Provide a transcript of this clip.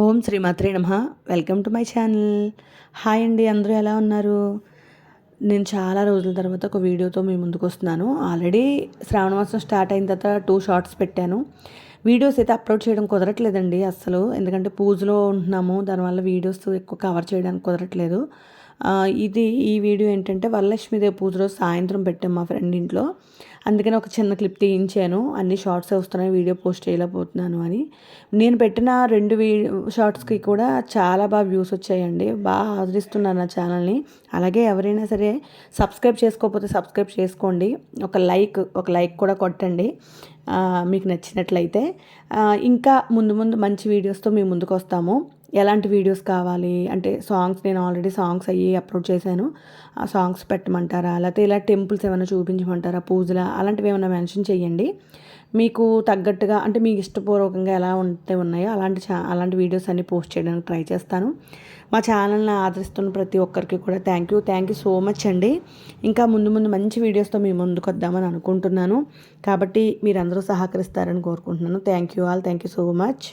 ఓం శ్రీమాత్రే నమః. Welcome to my channel. Hi అండి, అందరూ ఎలా ఉన్నారు? నేను చాలా రోజుల తర్వాత ఒక వీడియోతో మీ ముందుకు వస్తున్నాను. ఆల్రెడీ శ్రావణ మాసం స్టార్ట్ అయిన తర్వాత 2 షార్ట్స్ పెట్టాను. వీడియోస్ అయితే అప్లోడ్ చేయడం కుదరట్లేదండి అస్సలు. ఎందుకంటే పూజలో ఉంటున్నాము. దానివల్ల వీడియోస్ ఎక్కువ కవర్ చేయడానికి కుదరట్లేదు. ఈ వీడియో ఏంటంటే వరలక్ష్మీదేవి పూజ రోజు సాయంత్రం పెట్టాము మా ఫ్రెండ్ ఇంట్లో. అందుకని ఒక చిన్న క్లిప్ తీయించాను. అన్ని షార్ట్సే వస్తున్నాయి, వీడియో పోస్ట్ చేయలేకపోతున్నాను అని. నేను పెట్టిన 2 షార్ట్స్కి కూడా చాలా బాగా వ్యూస్ వచ్చాయండి. బాగా ఆదరిస్తున్నారు నా ఛానల్ని. అలాగే ఎవరైనా సరే సబ్స్క్రైబ్ చేసుకోకపోతే సబ్స్క్రైబ్ చేసుకోండి. ఒక లైక్ కూడా కొట్టండి మీకు నచ్చినట్లయితే. ఇంకా ముందు ముందు మంచి వీడియోస్తో మీ ముందుకు వస్తాము. ఎలాంటి వీడియోస్ కావాలి అంటే నేను ఆల్రెడీ సాంగ్స్ అయ్యి అప్లోడ్ చేశాను. ఆ సాంగ్స్ పెట్టమంటారా, లేకపోతే ఇలా టెంపుల్స్ ఏమైనా చూపించమంటారా, పూజల అలాంటివి ఏమైనా మెన్షన్ చేయండి. మీకు తగ్గట్టుగా అంటే మీకు ఇష్టపూర్వకంగా ఎలా ఉన్నాయో అలాంటి వీడియోస్ అన్ని పోస్ట్ చేయడానికి ట్రై చేస్తాను. మా ఛానల్ని ఆదరిస్తున్న ప్రతి ఒక్కరికి కూడా థ్యాంక్ యూ సో మచ్ అండి. ఇంకా ముందు ముందు మంచి వీడియోస్తో మీ ముందుకు వద్దామని అనుకుంటున్నాను. కాబట్టి మీరందరూ సహకరిస్తారని కోరుకుంటున్నాను. Thank you so much.